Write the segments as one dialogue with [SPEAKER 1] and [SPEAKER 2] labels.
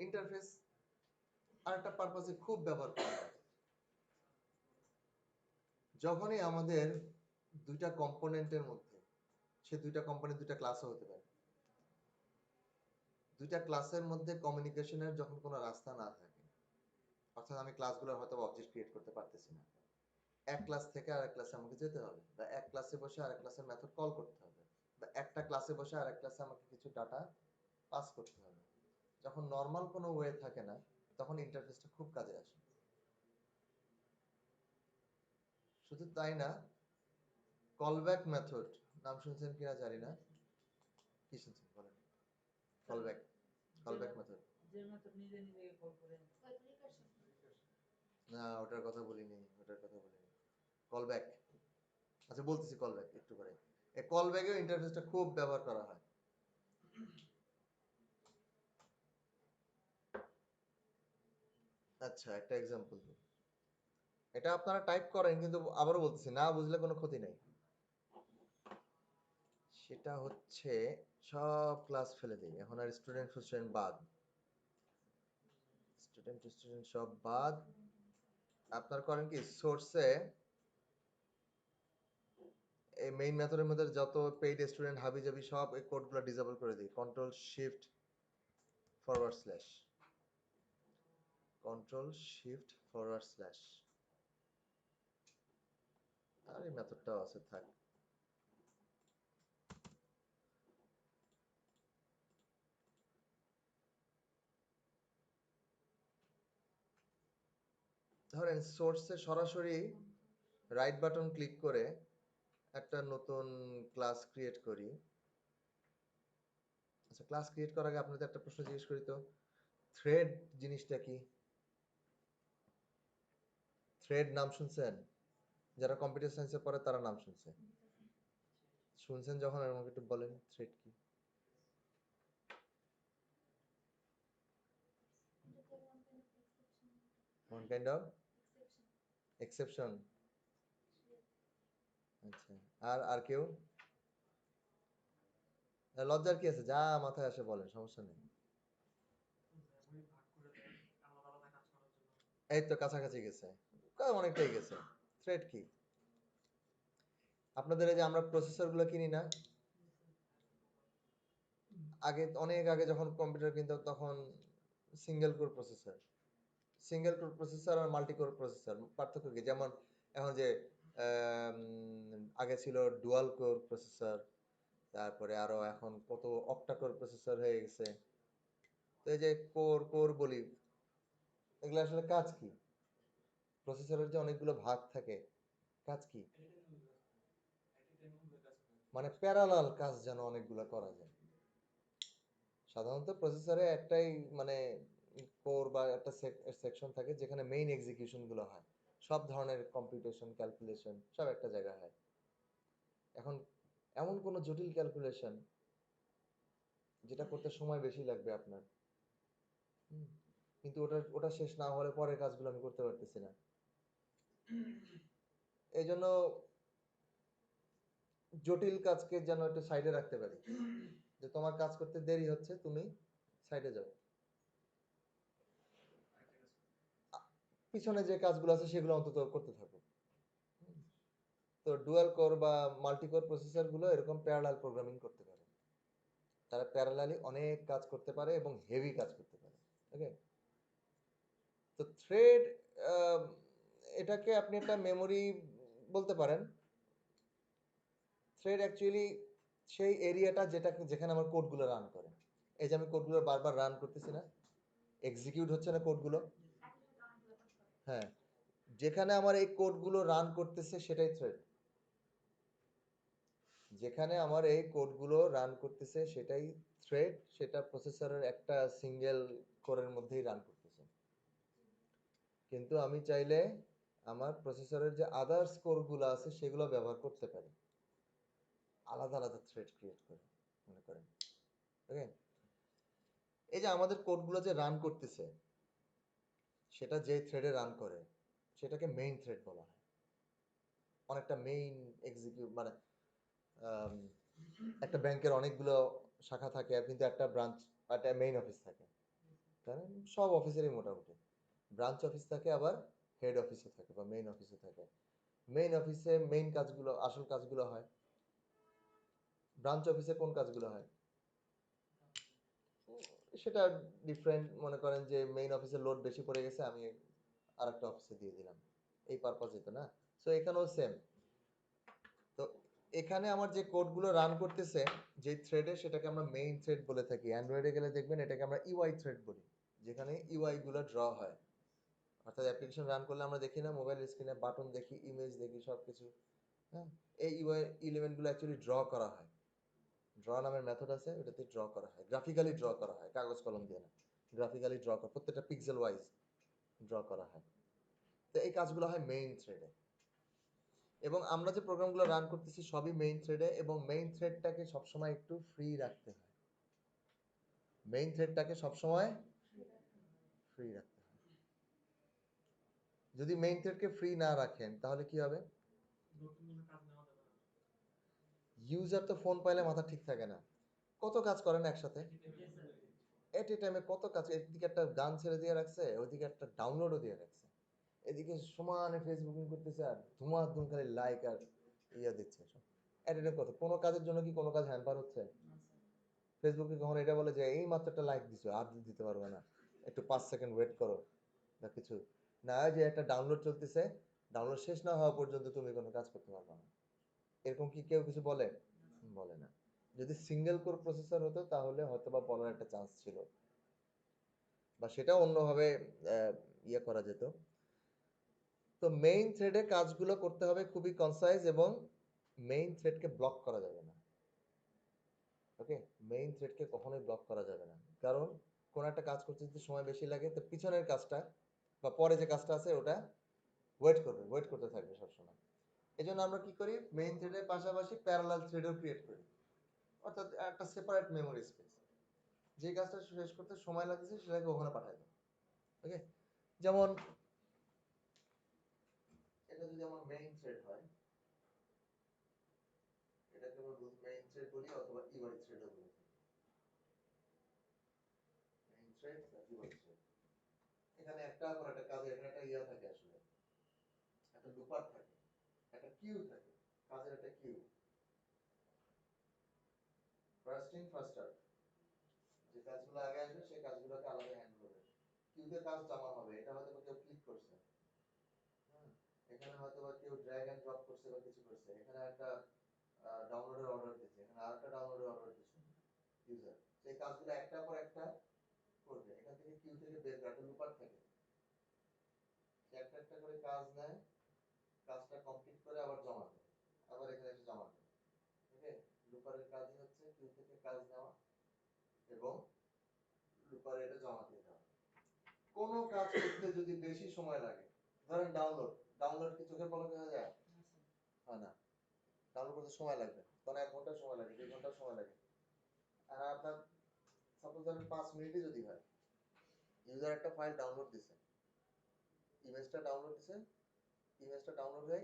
[SPEAKER 1] Interface আরেকটা পারপাসে খুব ব্যবহার করা হয়। যখনই আমাদের দুইটা কম্পোনেন্টের মধ্যে, সে দুইটা কম্পোনেন্ট দুইটা ক্লাসও হতে পারে, দুইটা ক্লাসের মধ্যে কমিউনিকেশনের যখন কোনো রাস্তা না থাকে, অর্থাৎ আমি ক্লাসগুলোর হয়তো অবজেক্ট ক্রিয়েট করতে পারতেছি না, এক ক্লাস থেকে আরেক ক্লাসে আমাকে যেতে হবে, বা এক ক্লাসে বসে আরেক ক্লাসের মেথড কল করতে হবে, বা একটা ক্লাসে বসে আরেক ক্লাসে আমাকে কিছু ডাটা পাস করতে হবে। যখন নর্মাল কোনো ওয়ে থাকে না, তখন ইন্টারফেসটা খুব কাজে আসে। শুধু তাই না, কলব্যাক মেথড নাম শুনছেন কিনা জানি না, কি শুনছেন বলেন? কলব্যাক, কলব্যাক মেথড,
[SPEAKER 2] যে মেথড নিজে নিজে কল করে
[SPEAKER 1] না ওটার কথা বলিনি, ওটার কথা বলিনি। কলব্যাক, আচ্ছা বলতেছি কলব্যাক একটু পরে। এই কলব্যাকেও ইন্টারফেসটা খুব ব্যবহার করা হয়। আচ্ছা একটা এক্সাম্পল দিই, এটা আপনারা টাইপ করেন, কিন্তু আবারও বলতেছি না বুঝলে কোনো ক্ষতি নেই। সেটা হচ্ছে সব ক্লাস ফেলে দিই এখন, আর স্টুডেন্ট স্টুডেন্ট বাদ, স্টুডেন্ট স্টুডেন্ট সব বাদ। আপনার করেন কি সোর্সে এই মেইন মেথডের মধ্যে যত পেইড স্টুডেন্ট হাবি জাবি সব এই কোডগুলো ডিসেবল করে দিই, control shift forward slash, control shift forward slash. আর এই মেথডটাও আছে, থাক। ধরেন সোর্সে সরাসরি রাইট বাটন ক্লিক করে একটা নতুন ক্লাস ক্রিয়েট করি। আচ্ছা ক্লাস ক্রিয়েট করার আগে আপনাদের একটা প্রশ্ন জিজ্ঞেস করি তো, থ্রেড জিনিসটা কি? থ্রেড নাম শুনছেন? যারা কম্পিউটার সায়েন্সে পড়ে তারা নাম শুনছে, শুনছেন যখন আমাকে একটু বলেন থ্রেড কি? One kind of exception. আচ্ছা, আর আর কেউ? লজ্জার কি আছে, যা মাথায় আসে বলেন, সমস্যা নেই। এই তো কাছাকাছি গেছে, অনেকটাই গেছে। থ্রেড কি? আপনাদের এই যে আমরা প্রসেসর গুলো কিনি না, আগে অনেক আগে যখন কম্পিউটার কিনতাম তখন single core processor, single core processor আর মাল্টি কোর প্রসেসর পার্থক্য কি? যেমন এখন যে আগে ছিল ডুয়াল কোর প্রসেসর, তারপরে আরো এখন কত অক্টা কোর প্রসেসর হয়ে গেছে। তো এই যে কোর কোর বলি, এগুলো আসলে কাজ কি? প্রসেসরের যে অনেকগুলো ভাগ থাকে, কাজ কি? মানে প্যারালাল কাজ যেন অনেকগুলো করা যায়। সাধারণত প্রসেসরে একটাই মানে কোর বা একটা সেকশন থাকে যেখানে মেইন এক্সিকিউশন গুলো হয়, সব ধরনের কম্পিউটেশন ক্যালকুলেশন সব একটা জায়গায় হয়। এখন এমন কোন জটিল ক্যালকুলেশন যেটা করতে সময় বেশি লাগবে আপনার, কিন্তু ওটা ওটা শেষ না হলে পরের কাজগুলো আমি করতে পারতেছি না। এই জন্য জটিল কাজকে যেন একটু সাইডে রাখতে পারি, যে তোমার কাজ করতে দেরি হচ্ছে, তুমি সাইডে যাও, পিছনে যে কাজগুলো আছে সেগুলো অন্তত করতে থাকো। তো ডুয়াল কোর বা মাল্টি কোর প্রসেসর গুলো এরকম প্যারালাল প্রোগ্রামিং করতে পারে, তারা প্যারালালি অনেক কাজ করতে পারে এবং হেভি কাজ করতে পারে। ওকে, তো থ্রেড, এটাকে আপনি একটা মেমোরি বলতে পারেন। থ্রেড অ্যাকচুয়ালি সেই এরিয়াটা যেটা যেখানে আমার কোডগুলো রান করে। এই যে আমি কোডগুলো বারবার রান করতেছি না, এক্সিকিউট হচ্ছে না কোডগুলো, হ্যাঁ, যেখানে আমার এই কোডগুলো রান করতেছে সেটাই থ্রেড। যেখানে আমার এই কোডগুলো রান করতেছে সেটাই থ্রেড, সেটা প্রসেসরের একটা সিঙ্গেল কোরের মধ্যেই রান করতেছে। কিন্তু আমি চাইলে আমার প্রসেসরের যে আদার্স কোরগুলো আছে সেগুলো ব্যবহার করতে পারি, আলাদা আলাদা থ্রেড ক্রিয়েট করে, মনে করেন। ওকে, এই যে আমাদের কোডগুলো যে রান করতেছে সেটা যে থ্রেডে রান করে সেটাকে মেইন থ্রেড বলা হয়। অনেকটা মেইন এক্সিকিউট মানে আম, একটা ব্যাংকের অনেকগুলো শাখা থাকে আর কিন্তু একটা ব্রাঞ্চ, একটা মেইন অফিস থাকে। তাই না? সব অফিসেরই মোটামুটি ব্রাঞ্চ অফিস থাকে, আবার হেড অফিসও থাকে বা মেইন অফিসও থাকে। মেইন অফিসে মেইন কাজগুলো, আসল কাজগুলো হয়। ব্রাঞ্চ অফিসে কোন কাজগুলো হয় সেটা ডিফারেন্ট। মনে করেন যে মেইন অফিসে লোড বেশি পড়ে গেছে, আমি আরেকটা অফিসে দিয়ে দিলাম, এই পারপাসে তো না। সো এখানেও সেম। তো এখানে আমার যে কোডগুলো রান করতেছে যে থ্রেডে, সেটাকে আমরা মেইন থ্রেড বলে থাকি। অ্যান্ড্রয়েডে গেলে দেখবেন এটাকে আমরা ইউআই থ্রেড বলি, যেখানে ইউআই গুলো ড্র হয়। অর্থাৎ অ্যাপ্লিকেশন রান করলে আমরা দেখি না মোবাইল স্ক্রিনে বাটন দেখি, ইমেজ দেখি, সবকিছু। হ্যাঁ, এই ইউআই এলিমেন্ট গুলো অ্যাকচুয়ালি ড্র করা হয়। ড্র নামের মেথড আছে, ওটাতে ড্র করা হয়, গ্রাফিক্যালি ড্র করা হয়, কাগজ কলম দিয়ে না। গ্রাফিক্যালি ড্র করা, প্রত্যেকটা পিক্সেল ওয়াইজ ড্র করা হয়। তো এই কাজগুলো হয় মেইন থ্রেডে। এবং আমরা যে প্রোগ্রামগুলো রান করতেছি সবই মেইন থ্রেডে, এবং মেইন থ্রেডটাকে সবসময় একটু ফ্রি রাখতে হয়। মেইন থ্রেডটাকে সবসময় ফ্রি রাখতে হয়। যদি মেইন থ্রেডকে ফ্রি না রাখেন তাহলে কি হবে? ইউজার তো ফোন পাইলে মাথা ঠিক থাকে না, কত কাজ করেন একসাথে, এট এ টাইমে কত কাজ। একদিকে একটা গান ছেড়ে দিয়ে রাখছে, ওইদিকে একটা ডাউনলোডও দিয়ে রাখছে, এদিকে সমানে ফেসবুকিং করতেছে, আর ধুমাধুম খালি লাইক আর ইয়া দিচ্ছে সব। এট এ টাইম কত, কোনো কাজের জন্য কি কোনো কাজ হ্যাম্পার হচ্ছে? ফেসবুকে কখন এটা বলে যে এই মাত্র একটা লাইক দিছো, আর দিতে পারবে না, একটু 5 সেকেন্ড ওয়েট করো বা কিছু না, যে একটা ডাউনলোড চলতেছে, ডাউনলোড শেষ না হওয়া পর্যন্ত তুমি কোনো কাজ করতে পারবে না। এরকম কি কেউ কিছু বলে? বলে না। যদি সিঙ্গেল কোর প্রসেসর হতো তাহলে হয়তো বা বলার একটা চান্স ছিল, বা সেটা অন্যভাবে ইয়ে করা যেত। তো মেইন থ্রেডে কাজগুলো করতে হবে খুবই কনসাইজ, এবং মেইন থ্রেডকে ব্লক করা যাবে না। ওকে, মেইন থ্রেডকে কখনোই ব্লক করা যাবে না, কারণ কোন একটা কাজ করতে যদি সময় বেশি লাগে, তো পিছনের কাজটা বা পরে যে কাজটা আছে ওটা ওয়েট করবে, ওয়েট করতে থাকবে সবসময়। এই জন্য আমরা কি করি, মেইন থ্রেডের পাশাপাশি প্যারালাল থ্রেডও ক্রিয়েট করি, অর্থাৎ একটা সেপারেট মেমোরি স্পেস। যে কাজটা শেষ করতে সময় লাগতেছে সেটাকে ওখানে পাঠাই দাও। ওকে, যেমন এটা যদি আমার মেইন থ্রেড হয়, এটাকে আমরা মেইন থ্রেড বলি, অথবা ইউআই থ্রেডও বলি। মেইন থ্রেড বা ইউআই থ্রেড, এখানে একটা পর একটা কাজে এখানে একটা ইয়া থাকে, আসলে একটা লুপার থাকে, একটা কিউ থাকে, কাজের একটা queue, first in first out. যে কাজগুলো আগে আসবে সেই কাজগুলোকে আলাদা হ্যান্ডেল হবে। কিউতে কাজ জমা হবে, এটা হয়তো কেউ ক্লিক করছে, হ্যাঁ, এখানে হয়তো বা কেউ ড্র্যাগ এন্ড ড্রপ করছে বা কিছু করছে, এখানে একটা ডাউনলোডের অর্ডার দিচ্ছে, এখানে আরেকটা ডাউনলোডের অর্ডার দিচ্ছে ইউজার। সেই কাজগুলো একটা পর একটা করবে, এখান থেকে কিউ থেকে বের করে একটা লুপার থাকে, সে একটা একটা করে কাজ নেয়, কাজটা কমপ্লিট করে আবার জমা দেয়, আবার এখানে এসে জমা দেয়। ওকে, লুপারের কাজই হচ্ছে কিউ থেকে কাজ নেওয়া এবং লুপারে এটা জমা দিয়ে দেওয়া। কোন কাজ করতে যদি বেশি সময় লাগে, ধরেন ডাউনলোড, ডাউনলোড কি চোখের পলকে হয়ে যায়? হয় না। ডাউনলোড করতে সময় লাগবে, তখন 1 ঘন্টা সময় লাগে, 2 ঘন্টা সময় লাগে। আর আপনার সাপোজ ধরেন 5 মিনিটে যদি হয়, ইউজার একটা ফাইল ডাউনলোড দিছে, ইমেজটা ডাউনলোড দিছে, ইমেজটা ডাউনলোড হয়ে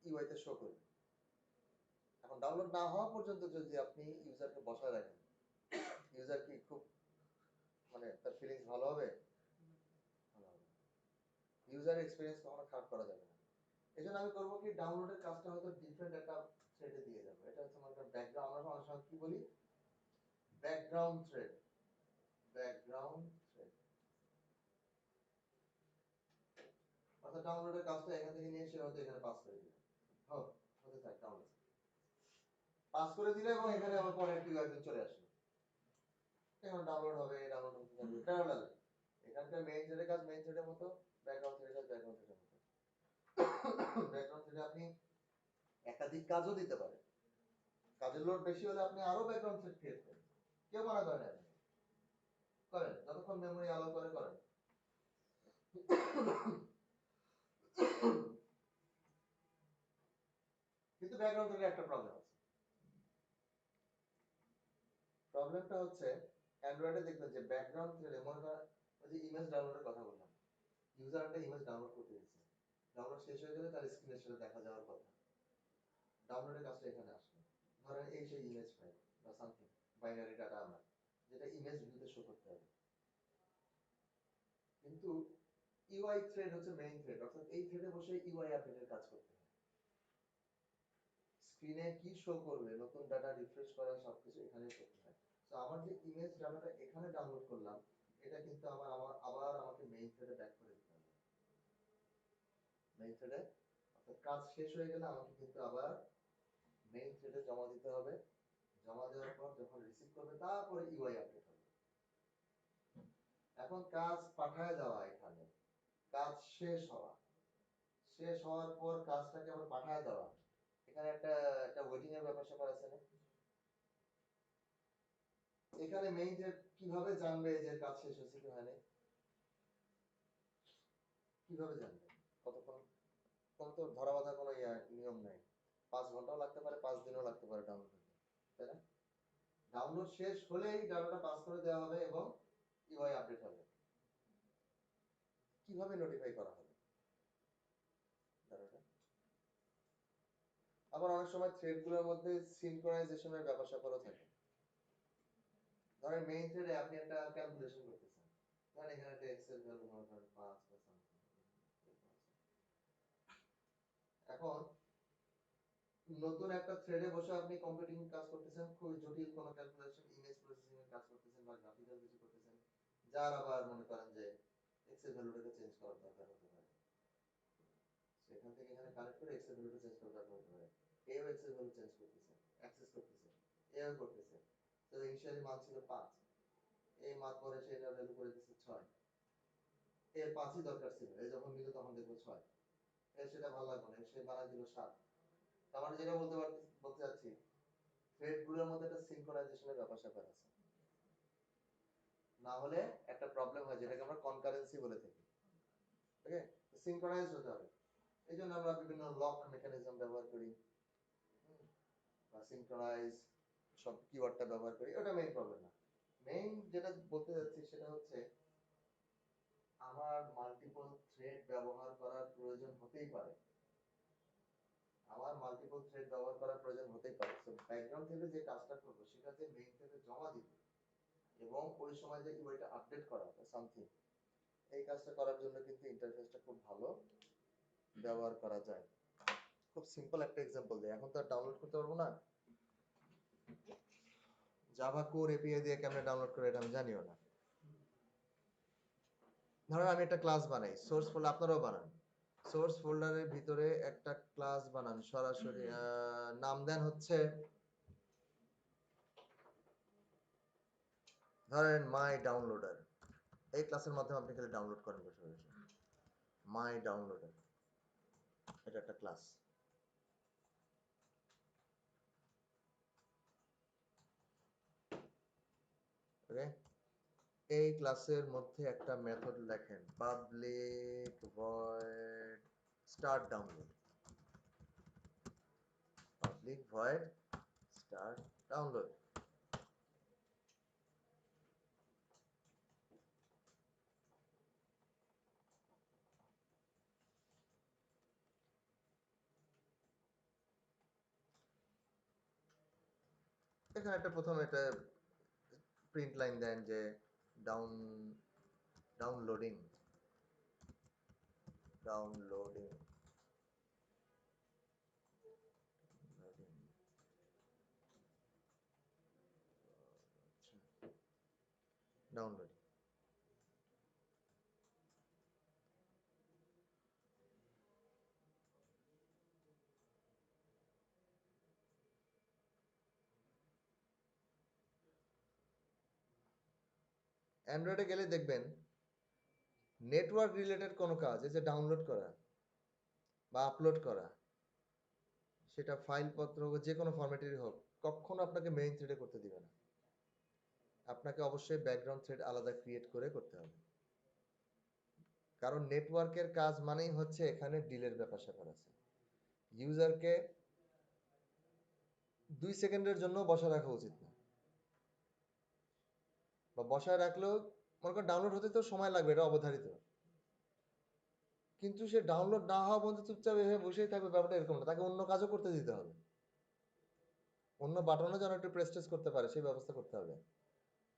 [SPEAKER 1] ইউআই তে শো করবে। এখন ডাউনলোড না হওয়া পর্যন্ত যদি আপনি ইউজারকে বসায় রাখেন, ইউজার কি খুব মানে তার ফিলিংস ভালো হবে? ভালো হবে। ইউজার এক্সপেরিয়েন্স কখনো খারাপ করা যাবে না। এজন্য আমি করব কি, ডাউনলোডের কাজটা হয়তো ডিফারেন্ট একটা থ্রেডে দিয়ে যাব। এটা হচ্ছে আমার ব্যাকগ্রাউন্ড, আমরা অনেক সময় কি বলি, ব্যাকগ্রাউন্ড থ্রেড, ব্যাকগ্রাউন্ড থ্রেড। অর্থাৎ ডাউনলোডের কাজটা এখান থেকে নিয়ে এসে হয়তো এখানে পাস করে দিলাম, হতে থাক ডাউনলোড পাস করে দিলে, এবং এখানে আবার পরে একটু একদিন চলে আসলো, এখন ডাউনলোড হবে, ডাউনলোড হতে থাকবে প্যারালাল। এখানকার মেইন থ্রেডের কাজ মেইন থ্রেডের মতো, ব্যাকগ্রাউন্ড থ্রেডের কাজ ব্যাকগ্রাউন্ড থ্রেডের মতো। ব্যাকগ্রাউন্ড থ্রেডে আপনি একাধিক কাজও দিতে পারেন, কাজের লোড বেশি হলে আপনি আরো ব্যাকগ্রাউন্ড থ্রেড ক্রিয়েট করেন, কেউ মানা করে না, আপনি করেন, যতক্ষণ মেমোরি অ্যালাউ করে করেন। কিন্তু ব্যাকগ্রাউন্ড থ্রেডে একটা প্রবলেম আছে। প্রবলেমটা হচ্ছে অ্যান্ড্রয়েডে দেখবেন যে ব্যাকগ্রাউন্ড থ্রেডে, মনে করেন ওই যে ইমেজ ডাউনলোডের কথা বললাম, ইউজার একটা ইমেজ ডাউনলোড করতে দিচ্ছে, ডাউনলোড শেষ হয়ে গেলে তার স্ক্রিনে সেটা দেখা যাওয়ার কথা, ডাউনলোডের কাজটা এখানে আসলো। ধরেন এই সেই ইমেজ ফাইল বা সামথিং বাইনারি ডাটা, আমার যেটা ইমেজ ভিউতে শো করতে হবে, কিন্তু ইউআই থ্রেড হচ্ছে মেইন থ্রেড, অর্থাৎ এই থ্রেডে বসে ইউআই আপডেটের কাজ করতে হয়। স্ক্রিনে কি শো করবে, নতুন ডাটা রিফ্রেশ করা, সবকিছু এখানেই করতে হয়। তো আমার যে ইমেজ ডাটাটা এখানে ডাউনলোড করলাম, এটা কিন্তু আবার আমাকে মেইন থ্রেডে ব্যাক করে দিতে হবে। মেইন থ্রেডে অর্থাৎ কাজ শেষ হয়ে গেলে আমাকে কিন্তু আবার মেইন থ্রেডে জমা দিতে হবে। জমা দেওয়ার পর যখন রিসিভ করবে তারপরে ইউআই আপডেট হবে। এখন কাজ পাঠায় দেওয়া, এখানে কাজ শেষ হওয়ার পর কাজটাকে আবার পাঠায় দেওয়া, এখানে একটা ওয়েটিং এর ব্যাপার স্যাপার আছে না? এখানে মেইন থ্রেড কিভাবে জানবে যে কাজ শেষ হয়েছে কি হয়নি? কিভাবে জানবে? কতক্ষণ? কোন তো ধরা বাঁধা কোনো নিয়ম নাই। 5 ঘন্টাও লাগতে পারে, 5 দিনও লাগতে পারে ডাউনলোড হতে, তাই না? ডাউনলোড শেষ হলেই ডাটাটা পাস করে দেওয়া হবে এবং ইউআই আপডেট হবে। কিভাবে নোটিফাই করা হবে ডাটাটা? আবার অনেক সময় থ্রেডগুলোর মধ্যে সিনক্রোনাইজেশনের ব্যাপার স্যাপারও থাকে। ধরেন মেইন থ্রেডে আপনি একটা ক্যালকুলেশন করতেছেন, ধরেন এখানে একটা এক্সেল ভ্যালু মনে করেন 5 বা something। এখন নতুন একটা থ্রেডে বসে আপনি কম্পিউটিং কাজ করতেছেন, খুব জটিল কোনো ক্যালকুলেশন, ইমেজ প্রসেসিং এর কাজ করতেছেন বা গ্রাফিক্যাল কিছু করতেছেন, যার আবার মনে করেন যে এক্সেল ভ্যালুটাকে চেঞ্জ করার দরকার হতে পারে। সেখান থেকে এখানে কানেক্ট করে এক্সেল ভ্যালুটা চেঞ্জ করার দরকার হতে পারে। এও এক্সেল ভ্যালু চেঞ্জ করতেছে, অ্যাক্সেস করতেছে, এও করতেছে। তো ইনিশিয়ালি মান ছিল 5, এই মান পরে সেটা ভ্যালু করে দিচ্ছে 6, এর 5ই দরকার ছিল, এই যখন নিল তখন দেখবো 6, এর সেটা ভালো লাগবে না, সে বাড়া দিল 7। তার মানে যেটা বলতে চাচ্ছি, থ্রেড গুলোর মধ্যে একটা সিনক্রোনাইজেশনের ব্যাপার স্যাপার আছে, না হলে একটা প্রবলেম হয় যেটাকে আমরা কনকারেন্সি বলে থাকি। ওকে, সিনক্রোনাইজ হতে হবে। এই জন্য আমরা বিভিন্ন লক মেকানিজম ব্যবহার করি বা সিনক্রোনাইজ সব কিওয়ার্ডটা ব্যবহার করি, ওটা মেইন প্রবলেম না। মেইন যেটা বলতে যাচ্ছি সেটা হচ্ছে আমার মাল্টিপল থ্রেড ব্যবহার করার প্রয়োজন হতেই পারে। তো ব্যাকগ্রাউন্ড থেকে যে কাজটা করবো সেটা যে মেইন থেকে জমা দিব এবং ওই সময় যে ইউআইটা আপডেট করা সামথিং, এই কাজটা করার জন্য কিন্তু ইন্টারফেসটা খুব ভালো ব্যবহার করা যায়। খুব সিম্পল একটা এক্সাম্পল দেই, এখন তো আর ডাউনলোড করতে পারবো না। জাভা কোর এপিআই দিয়ে কেমনে ডাউনলোড করে এটা আমি জানিও না। ধরেন আমি একটা ক্লাস বানাই, সোর্স ফোল্ডার, আপনারাও বানান, সোর্স ফোল্ডারের ভিতরে একটা ক্লাস বানান, সরাসরি নাম দেন হচ্ছে ধরেন মাই ডাউনলোডার। এই ক্লাসের মাধ্যমে আপনি খালি ডাউনলোড করেন বসে বসে, মাই ডাউনলোডার, এটা একটা ক্লাস। ওকে, এই ক্লাসের মধ্যে একটা মেথড লেখেন, public void start download, public void start download. এখানে একটা প্রথমে একটা প্রিন্ট লাইন দেন যে ডাউনলোডিং ডাউনলোডিং ডাউনলোডিং। অ্যান্ড্রয়েডে গেলে দেখবেন নেটওয়ার্ক রিলেটেড কোনো কাজ, এই যে ডাউনলোড করা বা আপলোড করা, সেটা ফাইলপত্র যে কোনো ফরম্যাটেরই হোক, কখনো আপনাকে মেইন থ্রেডে করতে দিবে না। আপনাকে অবশ্যই ব্যাকগ্রাউন্ড থ্রেড আলাদা ক্রিয়েট করে করতে হবে, কারণ নেটওয়ার্কের কাজ মানেই হচ্ছে এখানে ডিলের ব্যাপার স্যাপার আছে। ইউজারকে 2 সেকেন্ডের জন্য বসা রাখা উচিত না, বা বসায় রাখলেও মনে করেন ডাউনলোড হতে তো সময় লাগবে, এটা অবধারিত, কিন্তু সে ডাউনলোড না হওয়া পর্যন্ত চুপচাপ এভাবে বসেই থাকবে, ব্যাপারটা এরকম না, তাকে অন্য কাজও করতে দিতে হবে, অন্য বাটনও যেন একটু প্রেস টেস করতে পারে সেই ব্যবস্থা করতে হবে।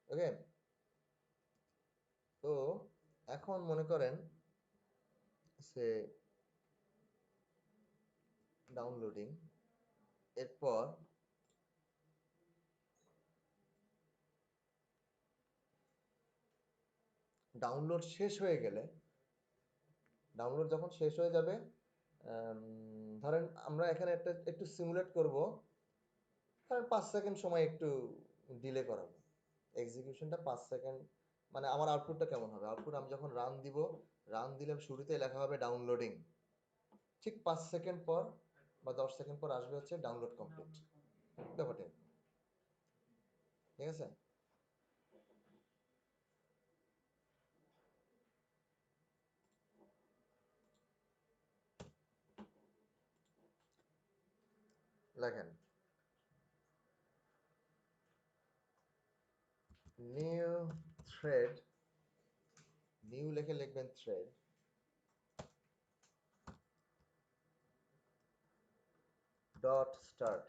[SPEAKER 1] ওকে, তো এখন মনে করেন সে ডাউনলোডিং, এরপর ডাউনলোড শেষ হয়ে গেলে, ডাউনলোড যখন শেষ হয়ে যাবে, ধরেন আমরা এখানে একটু সিমুলেট করব, ধরেন 5 সেকেন্ড সময় একটু ডিলে করাবো এক্সিকিউশনটা, 5 সেকেন্ড। মানে আমার আউটপুটটা কেমন হবে? আউটপুট আমি যখন রান দিব, রান দিলে শুরুতে লেখা হবে ডাউনলোডিং, ঠিক 5 সেকেন্ড পর বা 10 সেকেন্ড পর আসবে হচ্ছে ডাউনলোড কমপ্লিট। ব্যাপারটা ঠিক আছে। লেখেন নিউ থ্রেড, নিউ লিখে লিখবেন থ্রেড ডট স্টার্ট।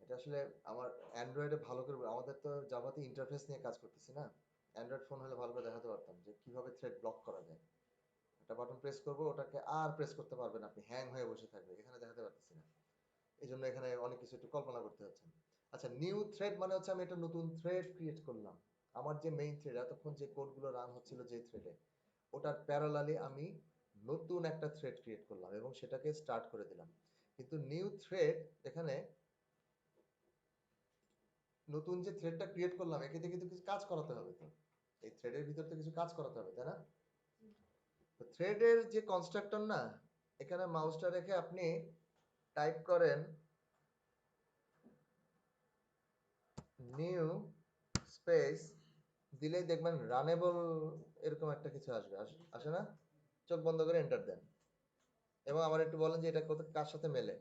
[SPEAKER 1] এটা আসলে আমার অ্যান্ড্রয়েডে ভালো করে, আমাদের তো জাভাতে ইন্টারফেস নিয়ে কাজ করতেছি না। অ্যান্ড্রয়েড ফোন হলে ভালো করে দেখাতে পারতাম যে কিভাবে থ্রেড ব্লক করা যায়। একটা বাটন প্রেস করবো, ওটাকে আর প্রেস করতে পারবেন আপনি, হ্যাং হয়ে বসে থাকবে, এখানে দেখাতে পারতেছি না। এই জন্য এখানে অনেক কিছু একটু কল্পনা করতে হচ্ছে। আচ্ছা, নিউ থ্রেড মানে হচ্ছে আমি একটা নতুন থ্রেড ক্রিয়েট করলাম। আমার যে মেইন থ্রেড, এতক্ষণ যে কোডগুলো রান হচ্ছিল যে থ্রেডে, ওটার প্যারালালি আমি নতুন একটা থ্রেড ক্রিয়েট করলাম এবং সেটাকে স্টার্ট করে দিলাম। কিন্তু নিউ থ্রেড, এখানে নতুন যে থ্রেডটা ক্রিয়েট করলাম, একে দিয়ে কিন্তু কিছু কাজ করাতে হবে। তো এই থ্রেডের ভিতর তো কিছু কাজ করাতে হবে, তাই না? তো থ্রেডের যে কনস্ট্রাক্টর না, এখানে মাউসটা রেখে আপনি টাইপ করেন নিউ স্পেস, দিলেই দেখবেন রানেবল এরকম একটা কিছু আসবে, আসে না? চোখ বন্ধ করে এন্টার দেন এবং আমার একটু বলেন যে এটা কত কার সাথে মেলে।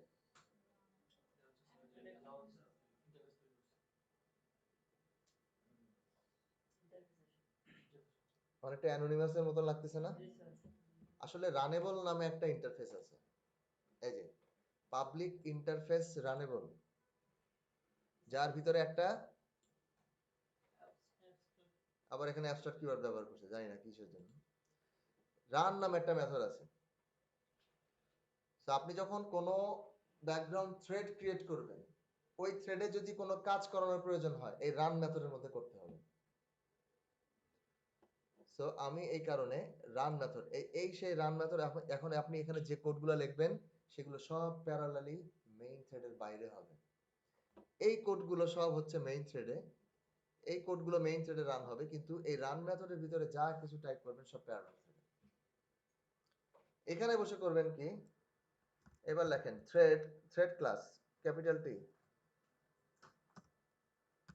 [SPEAKER 1] অনেকটা অ্যানোনিমাসের মতো লাগতেছে না? আসলে রানেবল নামে একটা ইন্টারফেস আছে, এই যে পাবলিক ইন্টারফেস রানেবল, যার ভিতরে একটা, আবার এখানে অ্যাবস্ট্রাক্ট কিওয়ার্ড ব্যবহার করছে, জানি না কিসের জন্য। রান নামে একটা মেথড আছে। তো আপনি যখন কোনো ব্যাকগ্রাউন্ড থ্রেড ক্রিয়েট করবেন, ওই থ্রেডে যদি কোনো কাজ করানোর প্রয়োজন হয়, এই রান মেথডের মধ্যে করতে হবে। সো আমি এই কারণে রান মেথড, এই সেই রান মেথড, এখন আপনি এখানে যে কোডগুলো লিখবেন সেগুলো সব প্যারালালি মেইন থ্রেডের বাইরে হবে। এই কোডগুলো সব হচ্ছে মেইন থ্রেডে, এই কোডগুলো মেইন থ্রেডে রান হবে, কিন্তু এই রান মেথডের ভিতরে যা কিছু টাইপ করবেন সব প্যারালাল থ্রেডে। এখানে বসে করবেন কি, এবার লেখেন thread, thread class capital T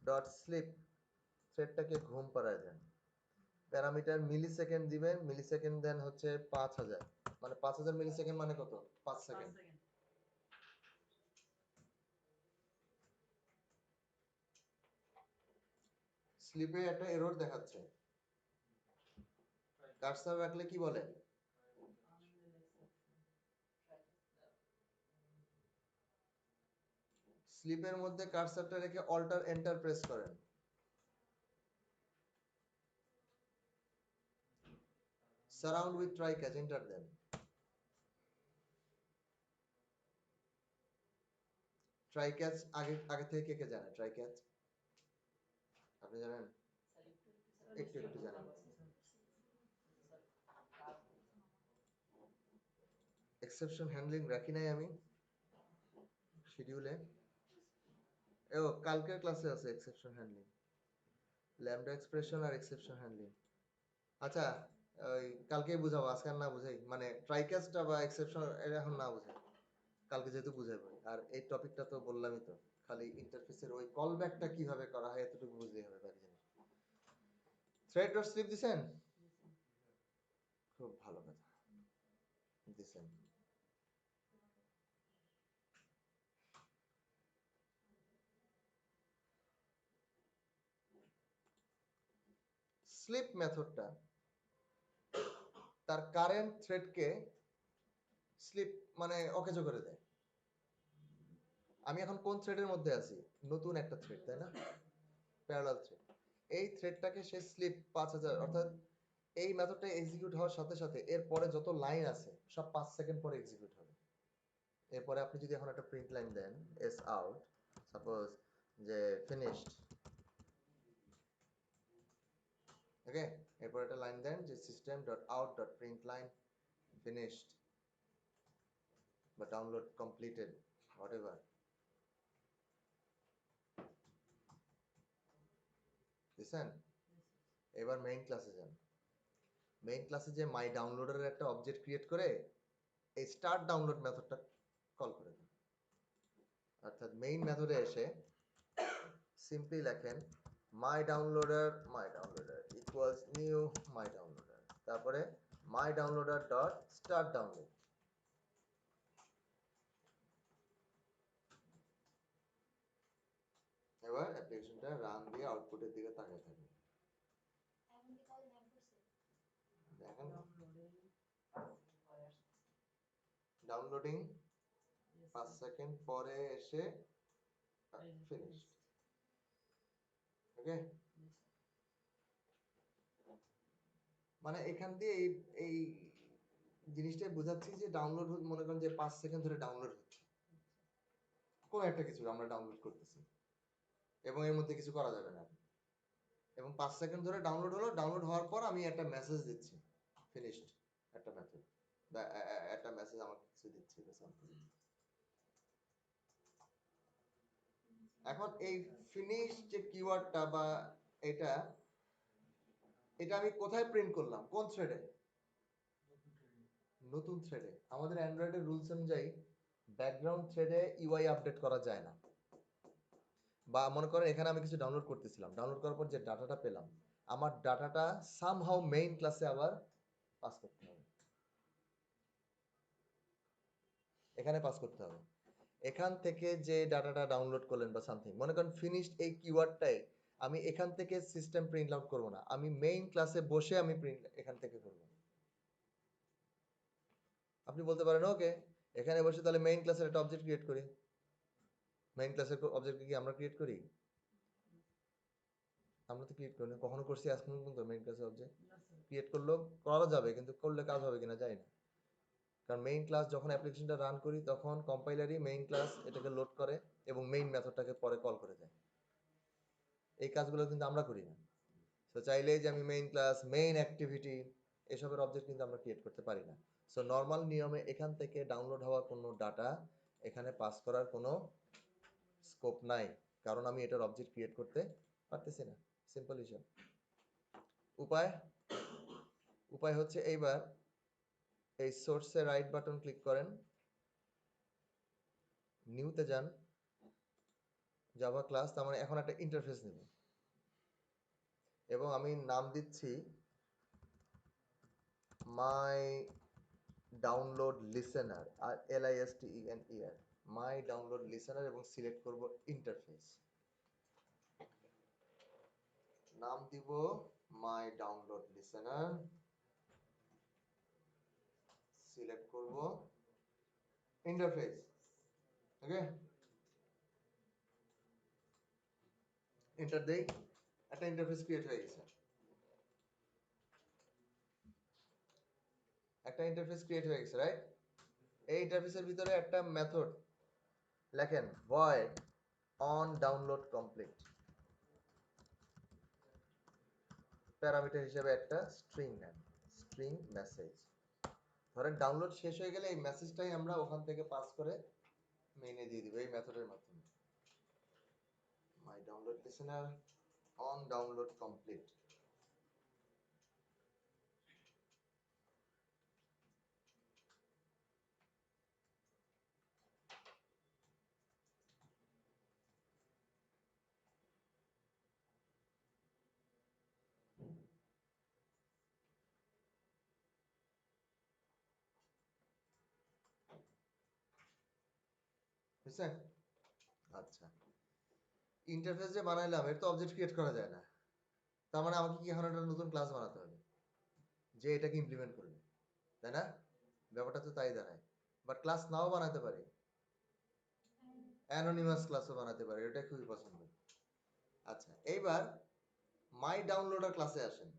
[SPEAKER 1] dot sleep, থ্রেডটাকে ঘুম পাড়ায় দেন। প্যারামিটার মিলি সেকেন্ড দিবেন, মিলি সেকেন্ড দেন হচ্ছে 5000, মানে 5000 মিলি সেকেন্ড মানে কত? 5 সেকেন্ড। স্লিপে একটা এরর দেখাচ্ছে, কার্সার রাখলে কি বলে? স্লিপের মধ্যে কার্সারটা রেখে অল্টার এন্টার প্রেস করেন। Surround with try catch, enter দেন। ট্রাই ক্যাচ আগে আগে থেকে কে কে জানে? ট্রাই ক্যাচ আপনি জানেন? একটু একটু জানেন। এক্সেপশন হ্যান্ডলিং রাখি নাই আমি শিডিউলে। ও কালকের ক্লাসে আছে এক্সেপশন হ্যান্ডলিং, ল্যামডা এক্সপ্রেশন আর এক্সেপশন হ্যান্ডলিং। আচ্ছা, ওই কালকেই বুঝাবো, আজকে আর না বুঝাই, মানে ট্রাই ক্যাচটা বা এক্সেপশন এটা এখন না বুঝাই, কালকে যেহেতু বুঝাবো। আর এই টপিকটা তো বললামই তো, খালি ইন্টারফেসের ওই কল ব্যাকটা কিভাবে করা হয় এতটুকু বুঝলেই হবে বাকি জিনিস। থ্রেড ডট স্লিপ দিছেন? খুব ভালো কথা দিছেন। স্লিপ মেথডটা তার কারেন্ট থ্রেডকে স্লিপ মানে অকেজো করে দেয়। আমি এখন কোন থ্রেডের মধ্যে আছি? নতুন একটা থ্রেড, তাই না? Parallel thread. এই থ্রেডটাকে সে স্লিপ 5000, অর্থাৎ এই মেথডটা এক্সিকিউট হওয়ার সাথে সাথে এর পরে যত লাইন আছে সব 5 সেকেন্ড পরে এক্সিকিউট হবে। এরপরে আপনি যদি এখন একটা প্রিন্ট লাইন দেন এস আউট, সাপোজ যে ফিনিশড, ওকে, এরপর একটা লাইন দেন যে system dot out dot print line finished বা ডাউনলোড কমপ্লিটেড, হোয়াটএভার। বুঝছেন? এবার মেইন ক্লাসে যান। মেইন ক্লাসে যে মাই ডাউনলোডারের একটা অবজেক্ট ক্রিয়েট করে এই স্টার্ট ডাউনলোড মেথডটা কল করে দেন। অর্থাৎ মেইন মেথডে এসে সিম্পলি লেখেন my downloader equals new my downloader, তারপরে my downloader dot start download. এবার অ্যাপ্লিকেশনটা রান দিয়ে আউটপুটের দিকে তাকিয়ে থাকবে। দেখেন ডাউনলোডিং 5 সেকেন্ড পরে এসে ফিনিশড, ওকে। মানে এখান দিয়ে এই এই জিনিসটাই বোঝাচ্ছি যে ডাউনলোড, মনে করেন যে 5 সেকেন্ড ধরে ডাউনলোড হচ্ছে কোনো একটা কিছু, আমরা ডাউনলোড করতেছি এবং এর মধ্যে কিছু করা যাবে না, এবং 5 সেকেন্ড ধরে ডাউনলোড হলো। ডাউনলোড হওয়ার পর আমি একটা মেসেজ দিচ্ছি ফিনিশড, একটা মেথড বা একটা মেসেজ আমাকে কিছু দিচ্ছে বা সামথিং। এখন এই ফিনিশ যে কিওয়ার্ডটা বা এটা এটা আমি কোথায় প্রিন্ট করলাম? কোন থ্রেডে? নতুন থ্রেডে। আমাদের অ্যান্ড্রয়েডের রুলস অনুযায়ী ব্যাকগ্রাউন্ড থ্রেডে ইউআই আপডেট করা যায় না। বা মনে করেন এখানে আমি কিছু ডাউনলোড করতেছিলাম, ডাউনলোড করার পর যে ডাটাটা পেলাম, আমার ডাটাটা সামহাউ মেইন ক্লাসে আবার পাস করতে হবে, এখানে পাস করতে হবে। এখান থেকে যে ডাটাটা ডাউনলোড করলেন বা সামথিং, মনে করেন ফিনিশড এই কিওয়ার্ডটাই আমি এখান থেকে সিস্টেম প্রিন্ট আউট করব না, আমি মেইন ক্লাসে বসে আমি প্রিন্ট এখান থেকে করব। আপনি বলতে পারেন ওকে, এখানে বসে তাহলে মেইন ক্লাসের একটা অবজেক্ট ক্রিয়েট করি। মেইন ক্লাসের অবজেক্ট কি আমরা ক্রিয়েট করি? আমরা তো ক্রিয়েট করি না, কখনো করছি আজ পর্যন্ত মেইন ক্লাসের অবজেক্ট? ক্রিয়েট করলেও করা যাবে, কিন্তু করলে কাজ হবে কিনা জানি না। কারণ মেইন ক্লাস যখন অ্যাপ্লিকেশনটা রান করি তখন কম্পাইলারই মেইন ক্লাস এটাকে লোড করে এবং মেইন মেথডটাকে পরে কল করে দেয়। এই কাজগুলো কিন্তু আমরা করি না। সো চাইলেই যে আমি মেইন ক্লাস, মেইন অ্যাক্টিভিটি এসবের অবজেক্ট কিন্তু আমরা ক্রিয়েট করতে পারি না। সো নর্মাল নিয়মে এখান থেকে ডাউনলোড হওয়া কোনো ডাটা এখানে পাস করার কোনো স্কোপ নাই, কারণ আমি এটার অবজেক্ট ক্রিয়েট করতে পারতেছি না। সিম্পল হিসাব। উপায় উপায় হচ্ছে এইবার এই সোর্সে রাইট বাটন ক্লিক করেন, নিউতে যান, জাভা ক্লাস, তার মানে এখন একটা ইন্টারফেস নেব এবং আমি নাম দিচ্ছি মাই ডাউনলোড লিসেনার, আর LISTENER, মাই ডাউনলোড লিসেনার, এবং সিলেক্ট করব ইন্টারফেস। নাম দিব মাই ডাউনলোড লিসেনার, সিলেক্ট করব ইন্টারফেস, ওকে। এন্টার দেই, একটা ইন্টারফেস ক্রিয়েট হয়ে গেছে। একটা ইন্টারফেস ক্রিয়েট হয়ে গেছে, রাইট? এই ইন্টারফেসের ভিতরে একটা মেথড লেখেন void on download complete, parameter হিসেবে একটা স্ট্রিং নেন, স্ট্রিং মেসেজ। ধরেন ডাউনলোড শেষ হয়ে গেলে এই মেসেজটাই আমরা ওখান থেকে পাস করে মেইনে দিয়ে দিব এই মেথডের মাধ্যমে। My download listener on download complete. বুঝছেন? আচ্ছা, ইন্টারফেস যে বানাইলাম এর তো অবজেক্ট ক্রিয়েট করা যায় না, তার মানে আমাকে কি এখন একটা নতুন ক্লাস বানাতে হবে যে এটাকে ইমপ্লিমেন্ট করবে, তাই না? ব্যাপারটা তো তাই দাঁড়ায়। বাট ক্লাস নাও বানাতে পারি, অ্যানোনিমাস ক্লাসও বানাতে পারি, এটা খুবই পছন্দ। আচ্ছা, এইবার মাই ডাউনলোডার ক্লাসে আসেন।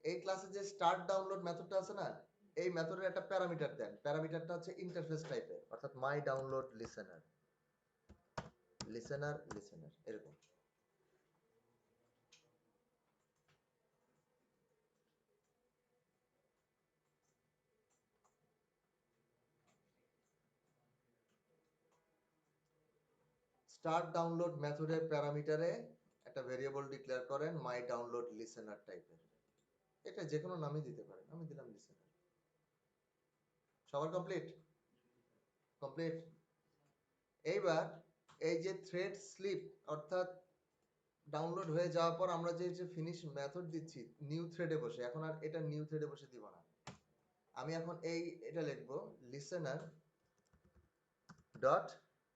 [SPEAKER 1] এই ক্লাসে যে স্টার্ট ডাউনলোড মেথডটা আছে না, এই মেথডের একটা প্যারামিটার দেন। প্যারামিটারটা হচ্ছে ইন্টারফেস টাইপের, অর্থাৎ মাই ডাউনলোড লিসেনার লিসেনার এরকম। স্টার্ট ডাউনলোড মেথডের প্যারামিটারে একটা ভেরিয়েবল ডিক্লেয়ার করেন মাই ডাউনলোড লিসেনার টাইপের। এটা যে কোনো নামই দিতে পারেন, আমি দিলাম লিসেনার। সবার কমপ্লিট? কমপ্লিট। এইবার এই যে থ্রেড স্লিপ, অর্থাৎ ডাউনলোড হয়ে যাওয়ার পর আমরা যে ফিনিশ মেথড দিচ্ছি নিউ থ্রেডে বসে, এখন আর এটা নিউ থ্রেডে বসে দিব না। আমি এখন এটা লিখবো listener dot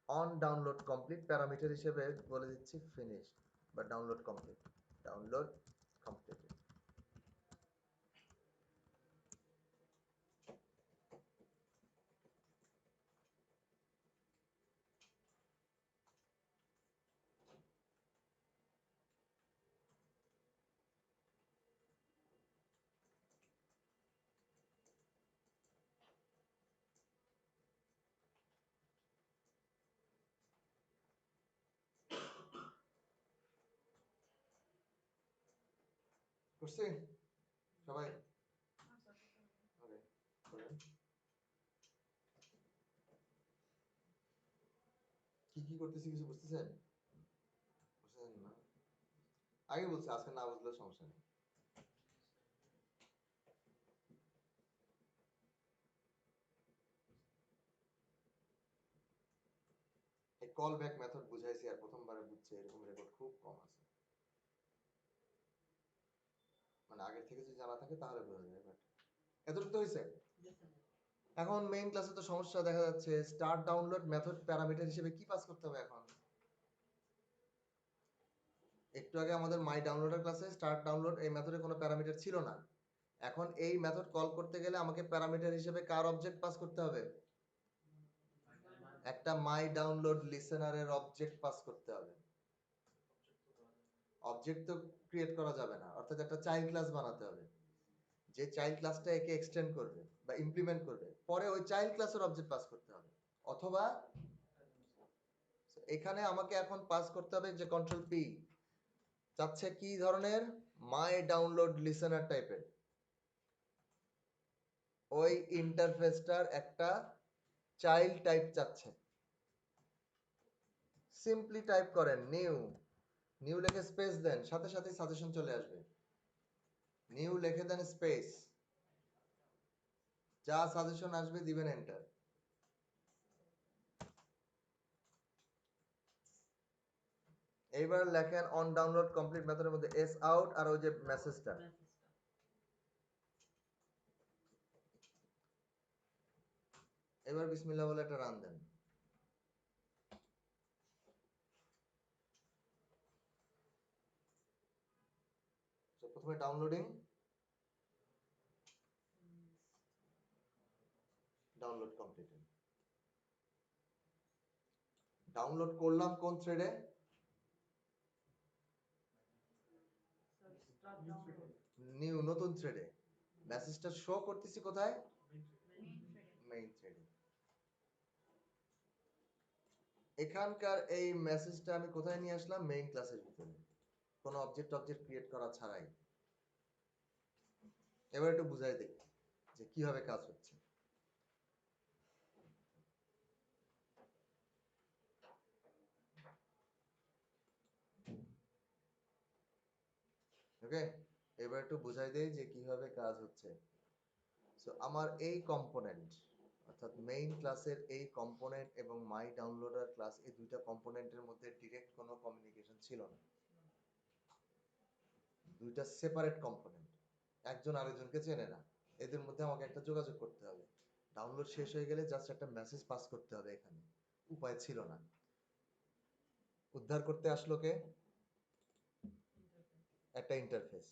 [SPEAKER 1] on download complete, parameter হিসেবে বলে দিচ্ছি ফিনিশ বা ডাউনলোড কমপ্লিট। Download complete. করছি সবাই? ওকে, করেন। কি কি করতেছি কিছু বুঝতেছেন? বুঝতেছেন না? আগে বলছি, আজকে না বুঝলেও সমস্যা নেই। এই কল ব্যাক মেথড বুঝাইছি আর প্রথমবারে বুঝছে এরকম রেকর্ড খুব কম আছে। মানে আগের থেকে যদি জানা থাকে তাহলে বোঝা যায়, বাট এতটুকু তো হয়েছে। এখন মেইন ক্লাসে তো সমস্যা দেখা যাচ্ছে, স্টার্ট ডাউনলোড মেথড প্যারামিটার হিসেবে কি পাস করতে হবে এখন? একটু আগে আমাদের মাই ডাউনলোডার ক্লাসে স্টার্ট ডাউনলোড এই মেথডে কোনো প্যারামিটার ছিল না। এখন এই মেথড কল করতে গেলে আমাকে প্যারামিটার হিসেবে কার অবজেক্ট পাস করতে হবে? একটা মাই ডাউনলোড লিসেনারের অবজেক্ট পাস করতে হবে। অবজেক্ট তো ক্রিয়েট করা যাবে না, অর্থাৎ একটা চাইল্ড ক্লাস বানাতে হবে, যে চাইল্ড ক্লাসটা একে এক্সটেন্ড করবে বা ইমপ্লিমেন্ট করবে, পরে ওই চাইল্ড ক্লাসের অবজেক্ট পাস করতে হবে। অথবা এখানে আমাকে এখন পাস করতে হবে যে কন্ট্রোল পি চাচ্ছে কি ধরনের, মাই ডাউনলোড লিসেনার টাইপের। ওই ইন্টারফেসটার একটা চাইল্ড টাইপ চাচ্ছে। সিম্পলি টাইপ করেন নিউ, নিউ লিখে স্পেস দেন, সাথে সাথে সাজেশন চলে আসবে। নিউ লিখে দেন স্পেস, যা সাজেশন আসবে দিবেন এন্টার। এইবার লেখেন অন ডাউনলোড কমপ্লিট মেথডের মধ্যে এস আউট আর ওই যে মেসেজটা, এবার বিসমিল্লাহ বলে একটা রান দেন। তো প্রথমে ডাউনলোডিং, ডাউনলোড কমপ্লিট। ডাউনলোড করলাম কোন থ্রেডে? নিউ, নতুন থ্রেডে। মেসেজটা শো করতেছি কোথায়? মেইন থ্রেডে। এখানকার এই মেসেজটা আমি কোথায় নিয়ে আসলাম? মেইন ক্লাসের ভিতরে, কোনো অবজেক্ট ক্রিয়েট করা ছাড়াই। এবার একটু বুঝাই দিই যে কিভাবে কাজ হচ্ছে। ওকে, এবার একটু বুঝাই দেই যে কিভাবে কাজ হচ্ছে। সো আমার এই কম্পোনেন্ট, অর্থাৎ মেইন ক্লাসের এই কম্পোনেন্ট এবং মাই ডাউনলোডার ক্লাস, এই দুইটা কম্পোনেন্টের মধ্যে ডিরেক্ট কোনো কমিউনিকেশন ছিল না। দুইটা সেপারেট কম্পোনেন্ট, একজন আরেকজনকে চেনে না, এদের মধ্যে আমাকে একটা যোগাযোগ করতে হবে। ডাউনলোড শেষ হয়ে গেলে জাস্ট একটা মেসেজ পাস করতে হবে, এখানে উপায় ছিল না। উদ্ধার করতে আসলো কে? একটা ইন্টারফেস।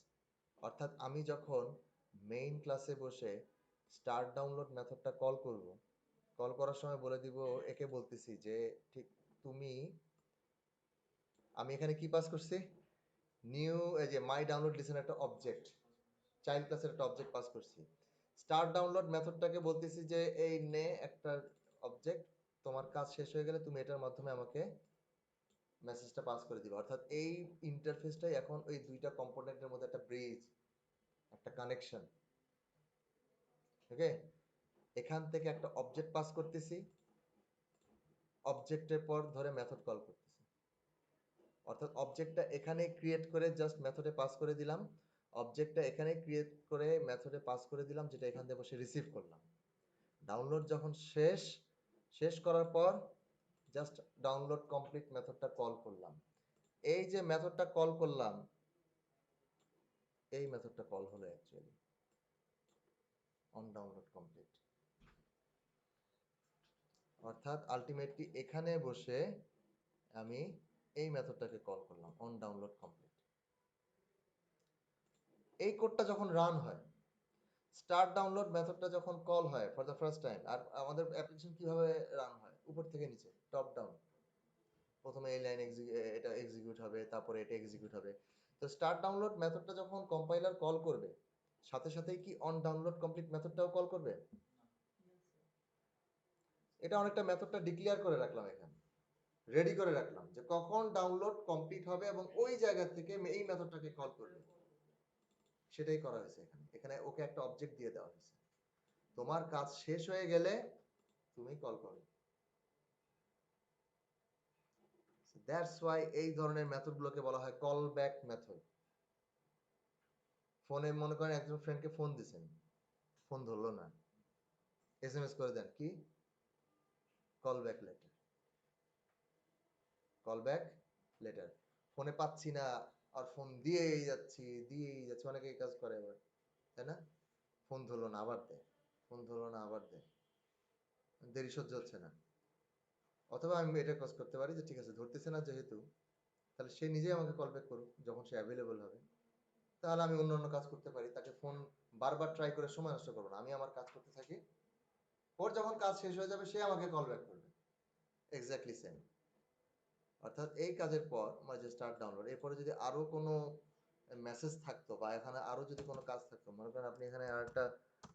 [SPEAKER 1] অর্থাৎ আমি যখন মেইন ক্লাসে বসে স্টার্ট ডাউনলোড মেথডটা কল করব, কল করার সময় বলে দিব, একে বলতেছি যে ঠিক তুমি, আমি এখানে কি পাস করছি, নিউ, এই যে মাই ডাউনলোড লিসেন একটা অবজেক্ট, চাইল্ড ক্লাসের একটা অবজেক্ট পাস করছি। স্টার্ট ডাউনলোড মেথডটাকে বলতেছি যে এই নে একটা অবজেক্ট, তোমার কাজ শেষ হয়ে গেলে তুমি এটার মাধ্যমে আমাকে মেসেজটা পাস করে দিবে। অর্থাৎ এই ইন্টারফেসটাই এখন ওই দুইটা কম্পোনেন্টের মধ্যে একটা ব্রিজ, একটা কানেকশন। ওকে, এখান থেকে একটা অবজেক্ট পাস করতেছি, অবজেক্টের পর ধরে মেথড কল করতেছি। অর্থাৎ অবজেক্টটা এখানে ক্রিয়েট করে জাস্ট মেথডে পাস করে দিলাম, অবজেক্টটা এখানে ক্রিয়েট করে মেথডে পাস করে দিলাম, যেটা এখান থেকে বসে রিসিভ করলাম। ডাউনলোড যখন শেষ করার পর জাস্ট ডাউনলোড কমপ্লিট মেথডটা কল করলাম। এই যে মেথডটা কল করলাম, এই মেথডটা কল হলো অ্যাকচুয়ালি অন ডাউনলোড কমপ্লিট। অর্থাৎ আলটিমেটলি এখানে বসে আমি এই মেথডটাকে কল করলাম অন ডাউনলোড কমপ্লিট। এই কোডটা যখন রান হয়, স্টার্ট ডাউনলোড মেথডটা যখন কল হয় ফর দ্য ফার্স্ট টাইম, আর আমাদের অ্যাপ্লিকেশন কিভাবে রান হয়, উপর থেকে নিচে, টপ ডাউন। প্রথমে এই লাইন এটা এক্সিকিউট হবে, তারপরে এটা এক্সিকিউট হবে। তো স্টার্ট ডাউনলোড মেথডটা যখন কম্পাইলার কল করবে, সাথে সাথেই কি অন ডাউনলোড কমপ্লিট মেথডটাও কল করবে? এটা অনেকটা মেথডটা ডিক্লেয়ার করে রাখলাম, এখানে রেডি করে রাখলাম যে কখন ডাউনলোড কমপ্লিট হবে এবং ওই জায়গা থেকে এই মেথডটাকে কল করবে। সেটাই করা হয়েছে এখানে। এখানে ওকে একটা অবজেক্ট দিয়ে দেওয়া হয়েছে, তোমার কাজ শেষ হয়ে গেলে তুমি কল করো। দ্যাটস ওয়াই এই ধরনের মেথডগুলোকে বলা হয় কল ব্যাক মেথড। ফোনে মনে করেন একজন ফ্রেন্ডকে ফোন দিছেন, ফোন ধরলো না, এসএমএস করে দেন কি, call back later, call back later. ফোনে পাচ্ছি না, আর ফোন দিয়েই যাচ্ছি, অনেকে এই কাজ করে আবার, তাই না? ফোন ধরলো না, আবার দেয়, ফোন ধরলো না, আবার দেয়, দেরি সহ্য হচ্ছে না। অথবা আমি এটা কাজ করতে পারি যে ঠিক আছে, ধরতেছে না যেহেতু, তাহলে সে নিজেই আমাকে কল ব্যাক করুক যখন সে অ্যাভেলেবল হবে। তাহলে আমি অন্য কাজ করতে পারি, তাকে ফোন বারবার ট্রাই করে সময় নষ্ট করবো না, আমি আমার কাজ করতে থাকি, ওর যখন কাজ শেষ হয়ে যাবে সে আমাকে কল ব্যাক করবে। Exactly same. অর্থাৎ এই কাজের পর আমার যে স্টার্ট ডাউনলোড, এরপরে যদি আরো কোনো মেসেজ থাকতো বা এখানে আরো যদি কোনো কাজ থাকতো, মনে করেন আপনি এখানে আর একটা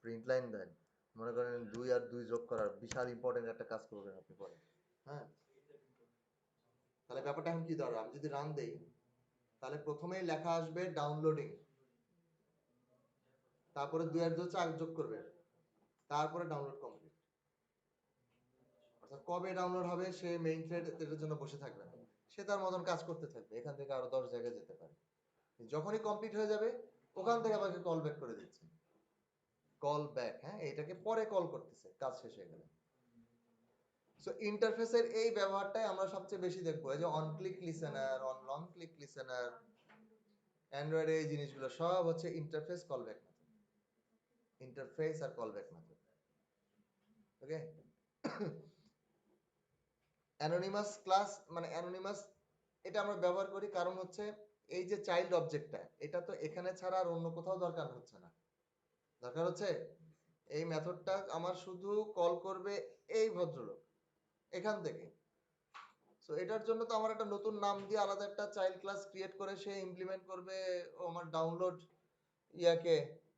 [SPEAKER 1] প্রিন্ট লাইন দেন, মনে করেন 2 আর 2 যোগ করার বিশাল ইম্পর্টেন্ট একটা কাজ করবেন আপনি পরে, হ্যাঁ, তাহলে ব্যাপারটা এখন কি দাঁড়াবে, আমি যদি রান দেই তাহলে প্রথমেই লেখা আসবে ডাউনলোডিং, তারপরে 2 আর 2 4 যোগ করবে, তারপরে ডাউনলোড কমপ্লিট। অর্থাৎ কবে ডাউনলোড হবে সে মেইন থ্রেড এর জন্য বসে থাকবে না, সে তার মতন কাজ করতে থাকবে, এখান থেকে আরো 10 জায়গায় যেতে পারে। যখনই কমপ্লিট হয়ে যাবে ওখান থেকে আমাকে কল ব্যাক করে দিচ্ছে, কল ব্যাক, হ্যাঁ, এটাকে পরে কল করতেছে কাজ শেষ হয়ে গেলে। সো ইন্টারফেসের এই ব্যবহারটাই আমরা সবচেয়ে বেশি দেখবো, এই যে on click listener, on long click listener, অ্যান্ড্রয়েডে এই জিনিসগুলো সব হচ্ছে interface callback method, interface আর callback method. Okay, anonymous class মানে অ্যানোনিমাস, এটা আমরা ব্যবহার করি কারণ হচ্ছে এই যে চাইল্ড অবজেক্টটা, এটা তো এখানে ছাড়া আর অন্য কোথাও দরকার হচ্ছে না, দরকার হচ্ছে এই মেথডটা আমার শুধু কল করবে এই ভদ্রলোক এখান থেকে। সো এটার জন্য তো আমার একটা নতুন নাম দিয়ে আলাদা একটা চাইল্ড ক্লাস ক্রিয়েট করে সে ইমপ্লিমেন্ট করবে ও আমার ডাউনলোড ইয়াকে,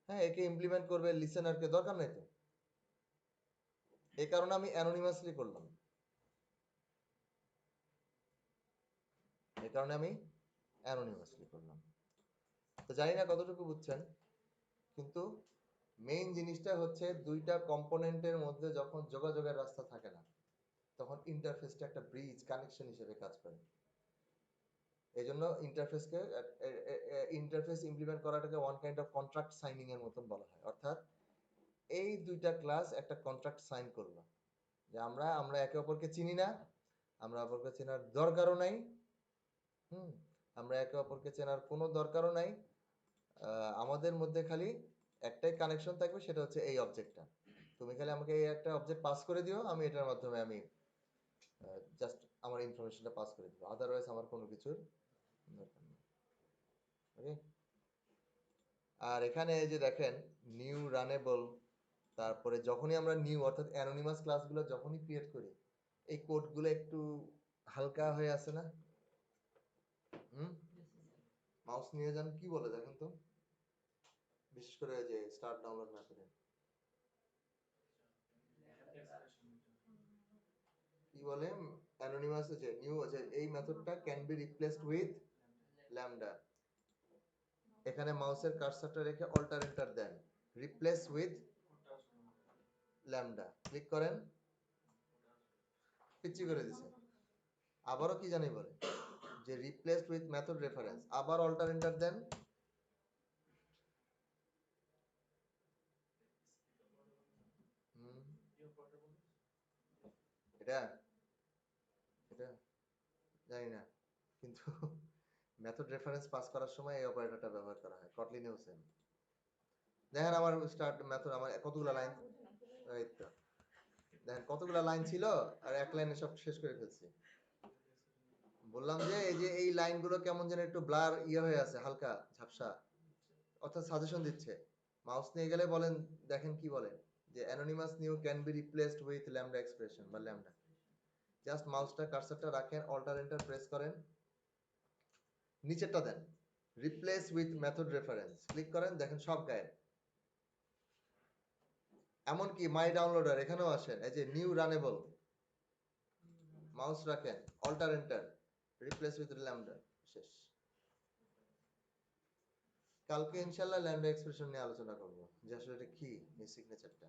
[SPEAKER 1] হ্যাঁ, একে ইমপ্লিমেন্ট করবে লিসেনারকে, দরকার নাই তো। এই কারণে আমি অ্যানোনিমাসলি করলাম, এই কারণে আমি অ্যানোনিমাসলি করলাম। তো জানি না কতটুকু বুঝছেন, কিন্তু মেইন জিনিসটা হচ্ছে দুইটা কম্পোনেন্টের মধ্যে যখন যোগাযোগের রাস্তা থাকে না, তখন ইন্টারফেসটা একটা ব্রিজ কানেকশন হিসেবে কাজ করে। এই জন্য ইন্টারফেসকে ইন্টারফেস ইমপ্লিমেন্ট করাটাকে one kind of contract signing এর মতন বলা হয়। অর্থাৎ এই দুইটা ক্লাস একটা কন্ট্রাক্ট সাইন করলো যে আমরা আমরা একে অপরকে চিনি না, আমরা অপরকে চেনার দরকারও নাই, হুম, আমরা একে অপরকে চেনার কোনো দরকারও নাই, আমাদের মধ্যে খালি একটাই কানেকশন থাকবে, সেটা হচ্ছে এই অবজেক্টটা। তুমি খালি আমাকে এই একটা অবজেক্ট পাস করে দিও, আমি এটার মাধ্যমে আমি জাস্ট আমার ইনফরমেশনটা পাস করে দিব, আদারওয়াইজ আমার কোনো কিছুর দরকার নেই। ওকে। আর এখানে এই যে দেখেন নিউ রানেবল, তারপরে যখনই আমরা নিউ অর্থাৎ অ্যানোনিমাস ক্লাসগুলো যখনই ক্রিয়েট করি এই কোডগুলো একটু হালকা হয়ে আসে না? হুম, মাউস নিয়ে যান, কি বলে দেখেন তো, বিশেষ করে এই যে স্টার্ট ডাউনলোড মেথডে কি বলে, অ্যানোনিমাস যে নিউ আছে এই মেথডটা can be replaced with lambda. এখানে মাউসের কার্সারটা রেখে অল্টার এন্টার দেন, রিপ্লেস উইথ ল্যামডা ক্লিক করেন, পিচ্ছি করে দিছে। আবারও কি জানি বলে যে রিপ্লেসড উইথ মেথড রেফারেন্স, আবার অল্টার এন্টার দেন, হুম, এটা এটা জানি না, কিন্তু মেথড রেফারেন্স পাস করার সময় এই অপারেটরটা ব্যবহার করা হয়, কটলিনেও সেম। দেখেন আমার স্টার্ট মেথড, আমার কতগুলো লাইন, এই তো দেখেন কতগুলো লাইন ছিল আর এক লাইনে সব শেষ করে ফেলছি। বললাম যে এই যে এই লাইনগুলো কেমন যেন একটু ব্লার ইয়ে হয়ে আছে, হালকা ঝাপসা, অর্থাৎ সাজেশন দিচ্ছে। মাউস নিয়ে গেলে বলেন, দেখেন কি বলে যে anonymous new can be replaced with lambda expression বা ল্যামডা। জাস্ট মাউসটা কার্সারটা রাখেন, অল্টার এন্টার প্রেস করেন, নিচেরটা দেন replace with method reference click করেন, দেখেন সব গায়েব। এমনকি মাই ডাউনলোডার এখানেও আসেন, এই যে নিউ রানেবল, মাউস রাখেন, alter enter, replace with lambda, শেষ। কালকে ইনশাআল্লাহ ল্যামডা এক্সপ্রেশন নিয়ে আলোচনা করব যে আসলে এটা কি, এই সিগনেচারটা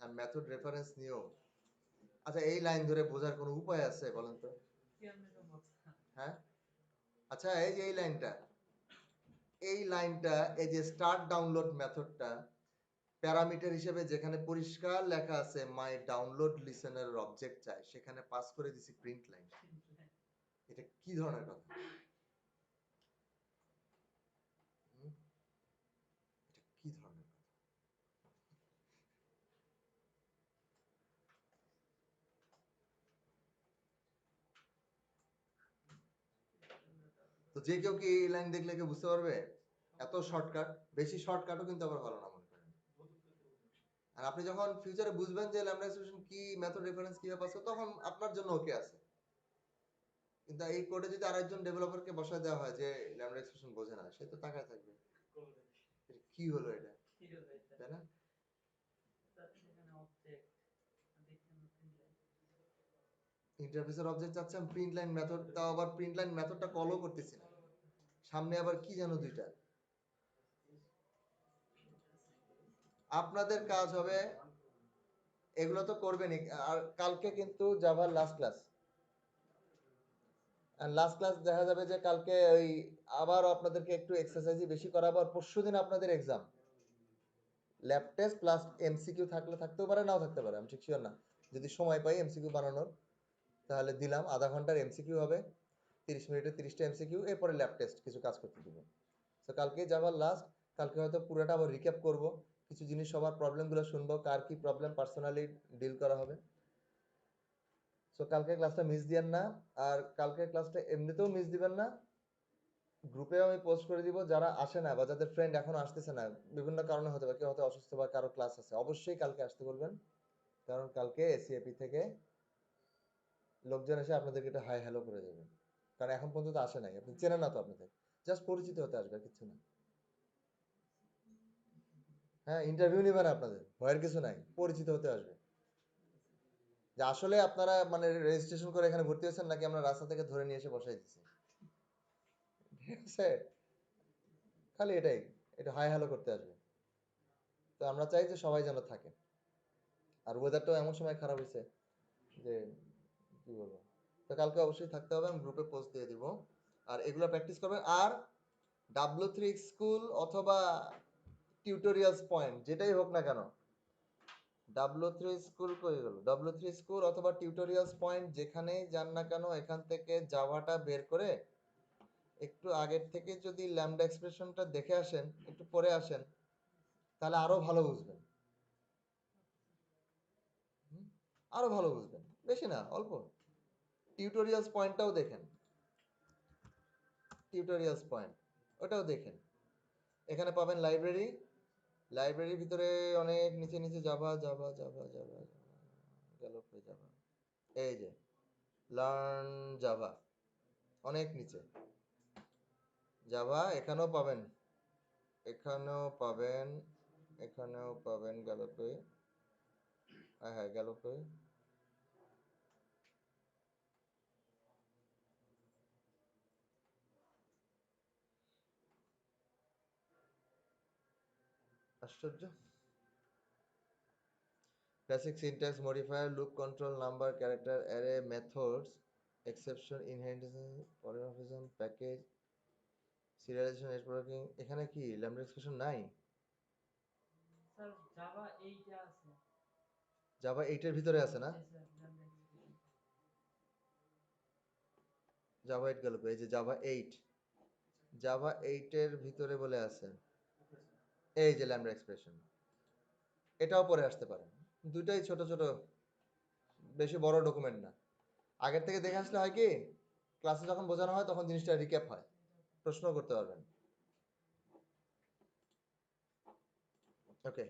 [SPEAKER 1] আর মেথড রেফারেন্স নিয়েও। আচ্ছা এই লাইন ধরে বোঝার কোনো উপায় আছে বলেন তো? হ্যাঁ, আচ্ছা এই যে এই লাইনটা, এই লাইনটা এই যে স্টার্ট ডাউনলোড মেথডটা প্যারামিটার হিসেবে যেখানে পরিষ্কার লেখা আছে মাই ডাউনলোড লিসেনার অবজেক্ট চাই, সেখানে পাস করে দিছি প্রিন্ট লাইন। এটা কি ধরনের কথা? হুম? এটা কি ধরনের কথা? তো যে কেউ কি এই লাইন দেখলে কেউ বুঝতে পারবে? এত শর্টকাট, বেশি শর্টকাটও কিন্তু আবার ভালো না মনে করেন। আর আপনি যখন ফিউচারে বুঝবেন যে ল্যামডা এক্সপ্রেশন কি, মেথড রেফারেন্স কিভাবে পাস করে, তখন আপনার জন্য ওকে আছে। কিন্তু এই কোডে যদি আরেকজন ডেভেলপারকে বসায় দেওয়া হয় যে ল্যামডা এক্সপ্রেশন বোঝে না, সে তো তাকায় থাকবে এটা কি হলো এটা, তাই না? ইন্টারফেসের অবজেক্ট চাচ্ছেন, প্রিন্ট লাইন মেথড, তাও আবার প্রিন্ট লাইন মেথডটা কলও করতেছি না, সামনে আবার কি যেন দুইটা। আপনাদের কাজ হবে, এগুলো তো করবেনই, আর কালকে কিন্তু জাভার লাস্ট ক্লাস, লাস্ট ক্লাস দেখা যাবে যে কালকে ওই আবার আপনাদেরকে একটু এক্সারসাইজই বেশি করাবো, আর পরশুদিন আপনাদের exam, lab test plus MCQ থাকলে থাকতেও পারে, নাও থাকতে পারে, আমি ঠিক শিওর না। যদি সময় পাই এমসিকিউ বানানোর তাহলে দিলাম, আধা ঘন্টার এমসিকিউ হবে, 30 মিনিটের 30টা এমসিকিউ, এরপরে ল্যাব টেস্ট কিছু কাজ করতে দিব। তো কালকে যাবার লাস্ট, কালকে হয়তো পুরোটা আবার রিক্যাপ করব, কিছু জিনিস সবার প্রবলেমগুলো শুনবো, কার কি প্রবলেম পার্সোনালি ডিল করা হবে। সো কালকে ক্লাসটা মিস দিবেন না, আর কালকে ক্লাসটা এমনিতেও মিস দিবেন না, গ্রুপে আমি পোস্ট করে দিব, যারা আসে না বা যাদের ফ্রেন্ড এখনো আসতেছে না, বিভিন্ন কারণে হতে পারে, কেউ হয়তো অসুস্থ বা কারো ক্লাস আছে, অবশ্যই কালকে আসতে বলবেন, কারণ কালকে এসিএপি থেকে লোকজন এসে আপনাদেরকে একটা হাই হ্যালো করে যাবে। কারণ এখন পর্যন্ত আসে নাই, আপনি চেনেন না তো আপনাদের, জাস্ট পরিচিত হতে আসবে, আর কিছু না। হ্যাঁ, ইন্টারভিউ নিবে না আপনাদের, ভয়ের কিছু নাই, পরিচিত হতে আসবে যে আসলে আপনারা মানে রেজিস্ট্রেশন করে এখানে ভর্তি হয়েছেন নাকি আমরা রাস্তা থেকে ধরে নিয়ে এসে বসাই দিচ্ছি, ঠিক আছে? খালি এটাই, এটা হাই হ্যালো করতে আসবে। তো আমরা চাই যে সবাই যেন থাকে, আর ওয়েদারটাও এমন সময় খারাপ হয়েছে যে কি বলবো। তো কালকে অবশ্যই থাকতে হবে, আমি গ্রুপে পোস্ট দিয়ে দিব, আর এগুলো প্র্যাকটিস করবেন। আর W3 স্কুল অথবা টিউটোরিয়ালস পয়েন্ট যেটাই হোক না কেন, W3 স্কুল কই গেল, W3 স্কুল অথবা টিউটোরিয়ালস পয়েন্ট যেখানেই যান না কেন, এখান থেকে জাভাটা বের করে একটু আগের থেকে যদি ল্যামডা এক্সপ্রেশনটা দেখে আসেন, একটু পরে আসেন, তাহলে আরো ভালো বুঝবেন। হুম? আরো ভালো বুঝবেন, বেশি না অল্প। টিউটোরিয়ালস পয়েন্টটাও দেখেন, টিউটোরিয়ালস পয়েন্ট ওটাও দেখেন, এখানে পাবেন লাইব্রেরি। লাইব্রেরির ভিতরে অনেক নিচে নিচে জাভা জাভা জাভা জাভা গেল জাভা, এই যে লার্ন জাভা, অনেক নিচে জাভা, এখানেও পাবেন, এখানেও পাবেন, এখানেও পাবেন, গেল কই, হ্যাঁ গেল কই, আশ্চর্য। Basic syntax, modifier, loop control, number, character, array, methods, exception, inheritance, polymorphism, package, serialization, networking, এখানে কি lambda expression নাই?
[SPEAKER 2] স্যার জাভা 8 এ আছে।
[SPEAKER 1] জাভা 8 এর ভিতরে আছে না?
[SPEAKER 2] জি স্যার, lambda expression।
[SPEAKER 1] জাভা 8 গেল কই? এই যে জাভা 8, জাভা 8 এর ভিতরে বলে আছে, এই যে lambda expression, এটাও পরে আসতে পারে। দুইটাই ছোট ছোট, বেশি বড় ডকুমেন্ট না। আগের থেকে দেখে আসলে হয় কি, ক্লাসে যখন বোঝানো হয় তখন জিনিসটা রিক্যাপ হয়, প্রশ্ন করতে পারবেন। ওকে।